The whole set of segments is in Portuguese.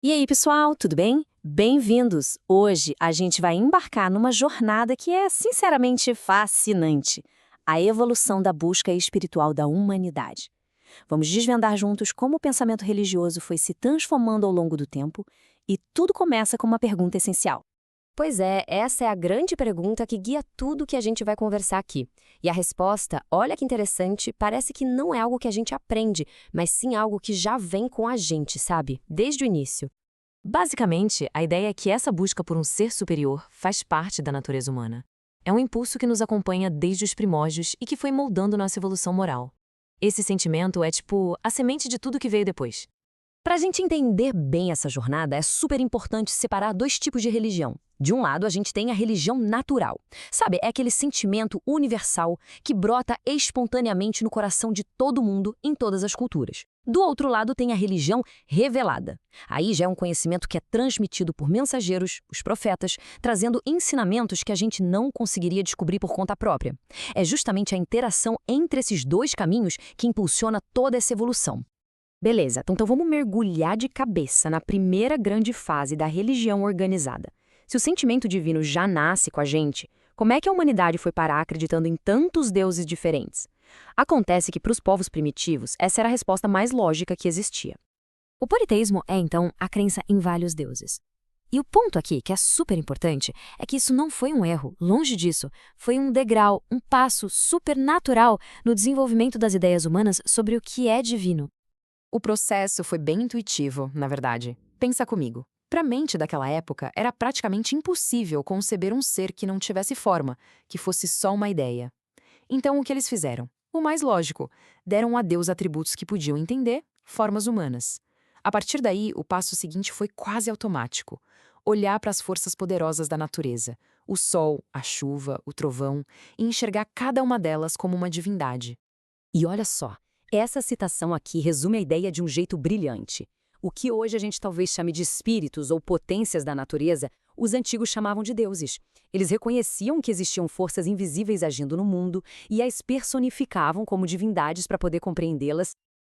E aí, pessoal, tudo bem? Bem-vindos! Hoje a gente vai embarcar numa jornada que é, sinceramente, fascinante: a evolução da busca espiritual da humanidade. Vamos desvendar juntos como o pensamento religioso foi se transformando ao longo do tempo, e tudo começa com uma pergunta essencial. Pois é, essa é a grande pergunta que guia tudo que a gente vai conversar aqui. E a resposta, olha que interessante, parece que não é algo que a gente aprende, mas sim algo que já vem com a gente, sabe? Desde o início. Basicamente, a ideia é que essa busca por um ser superior faz parte da natureza humana. É um impulso que nos acompanha desde os primórdios e que foi moldando nossa evolução moral. Esse sentimento é tipo a semente de tudo que veio depois. Para a gente entender bem essa jornada, é super importante separar dois tipos de religião. De um lado, a gente tem a religião natural. Sabe, é aquele sentimento universal que brota espontaneamente no coração de todo mundo em todas as culturas. Do outro lado, tem a religião revelada. Aí já é um conhecimento que é transmitido por mensageiros, os profetas, trazendo ensinamentos que a gente não conseguiria descobrir por conta própria. É justamente a interação entre esses dois caminhos que impulsiona toda essa evolução. Beleza, então vamos mergulhar de cabeça na primeira grande fase da religião organizada. Se o sentimento divino já nasce com a gente, como é que a humanidade foi parar acreditando em tantos deuses diferentes? Acontece que para os povos primitivos, essa era a resposta mais lógica que existia. O politeísmo é, então, a crença em vários deuses. E o ponto aqui, que é super importante, é que isso não foi um erro, longe disso. Foi um degrau, um passo super natural no desenvolvimento das ideias humanas sobre o que é divino. O processo foi bem intuitivo, na verdade. Pensa comigo. Para a mente daquela época, era praticamente impossível conceber um ser que não tivesse forma, que fosse só uma ideia. Então, o que eles fizeram? O mais lógico, deram a Deus atributos que podiam entender, formas humanas. A partir daí, o passo seguinte foi quase automático. Olhar para as forças poderosas da natureza, o sol, a chuva, o trovão, e enxergar cada uma delas como uma divindade. E olha só, essa citação aqui resume a ideia de um jeito brilhante. O que hoje a gente talvez chame de espíritos ou potências da natureza, os antigos chamavam de deuses. Eles reconheciam que existiam forças invisíveis agindo no mundo e as personificavam como divindades para poder compreendê-las.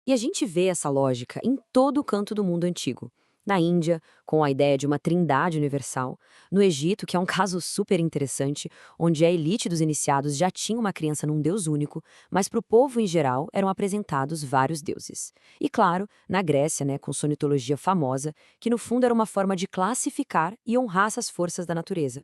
E a gente vê essa lógica em todo o canto do mundo antigo. Na Índia, com a ideia de uma trindade universal. No Egito, que é um caso super interessante, onde a elite dos iniciados já tinha uma crença num deus único, mas para o povo em geral eram apresentados vários deuses. E claro, na Grécia, com sua mitologia famosa, que no fundo era uma forma de classificar e honrar essas forças da natureza.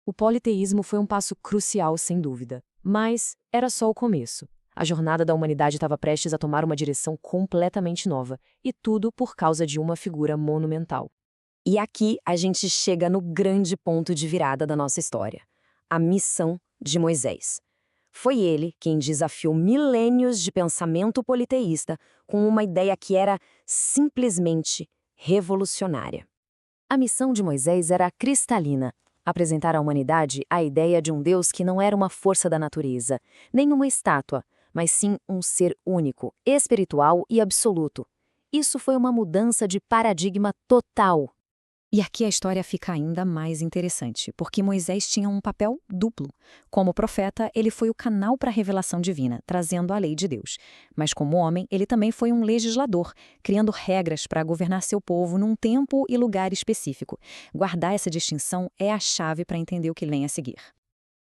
O politeísmo foi um passo crucial, sem dúvida, mas era só o começo. A jornada da humanidade estava prestes a tomar uma direção completamente nova, e tudo por causa de uma figura monumental. E aqui a gente chega no grande ponto de virada da nossa história: a missão de Moisés. Foi ele quem desafiou milênios de pensamento politeísta com uma ideia que era simplesmente revolucionária. A missão de Moisés era cristalina: apresentar à humanidade a ideia de um Deus que não era uma força da natureza, nem uma estátua, mas sim um ser único, espiritual e absoluto. Isso foi uma mudança de paradigma total. E aqui a história fica ainda mais interessante, porque Moisés tinha um papel duplo. Como profeta, ele foi o canal para a revelação divina, trazendo a lei de Deus. Mas como homem, ele também foi um legislador, criando regras para governar seu povo num tempo e lugar específico. Guardar essa distinção é a chave para entender o que vem a seguir.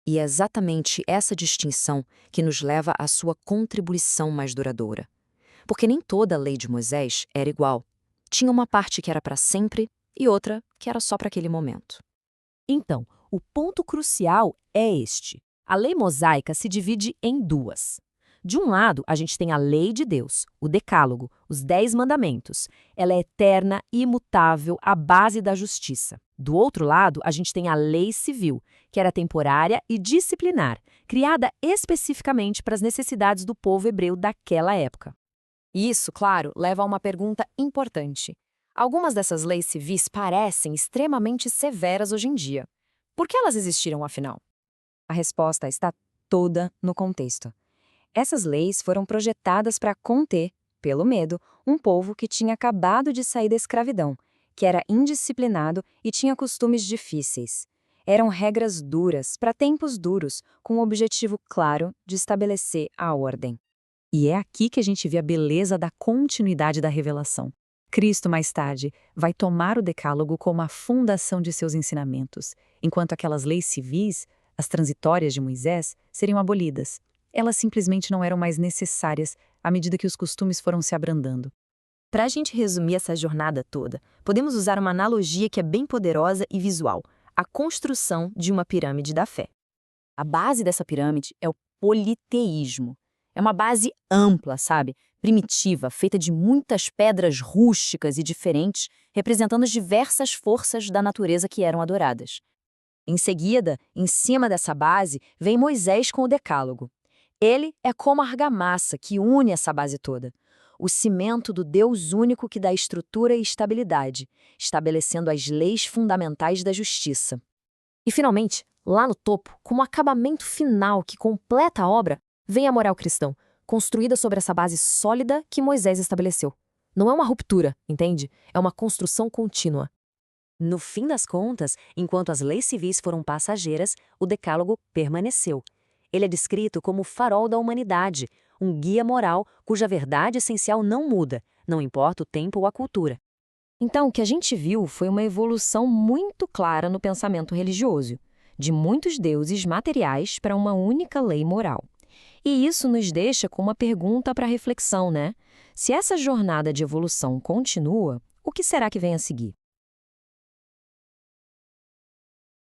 E é exatamente essa distinção que nos leva à sua contribuição mais duradoura. Porque nem toda a lei de Moisés era igual. Tinha uma parte que era para sempre e outra que era só para aquele momento. Então, o ponto crucial é este. A lei mosaica se divide em duas. De um lado, a gente tem a lei de Deus, o Decálogo, os 10 mandamentos. Ela é eterna e imutável, a base da justiça. Do outro lado, a gente tem a lei civil, que era temporária e disciplinar, criada especificamente para as necessidades do povo hebreu daquela época. Isso, claro, leva a uma pergunta importante. Algumas dessas leis civis parecem extremamente severas hoje em dia. Por que elas existiram, afinal? A resposta está toda no contexto. Essas leis foram projetadas para conter, pelo medo, um povo que tinha acabado de sair da escravidão, que era indisciplinado e tinha costumes difíceis. Eram regras duras, para tempos duros, com o objetivo claro de estabelecer a ordem. E é aqui que a gente vê a beleza da continuidade da revelação. Cristo, mais tarde, vai tomar o Decálogo como a fundação de seus ensinamentos, enquanto aquelas leis civis, as transitórias de Moisés, seriam abolidas. Elas simplesmente não eram mais necessárias à medida que os costumes foram se abrandando. Para a gente resumir essa jornada toda, podemos usar uma analogia que é bem poderosa e visual: a construção de uma pirâmide da fé. A base dessa pirâmide é o politeísmo. É uma base ampla, sabe? Primitiva, feita de muitas pedras rústicas e diferentes, representando as diversas forças da natureza que eram adoradas. Em seguida, em cima dessa base, vem Moisés com o Decálogo. Ele é como a argamassa que une essa base toda. O cimento do Deus único que dá estrutura e estabilidade, estabelecendo as leis fundamentais da justiça. E, finalmente, lá no topo, como acabamento final que completa a obra, vem a moral cristã, construída sobre essa base sólida que Moisés estabeleceu. Não é uma ruptura, entende? É uma construção contínua. No fim das contas, enquanto as leis civis foram passageiras, o Decálogo permaneceu. Ele é descrito como o farol da humanidade, um guia moral cuja verdade essencial não muda, não importa o tempo ou a cultura. Então, o que a gente viu foi uma evolução muito clara no pensamento religioso, de muitos deuses materiais para uma única lei moral. E isso nos deixa com uma pergunta para reflexão, né? Se essa jornada de evolução continua, o que será que vem a seguir?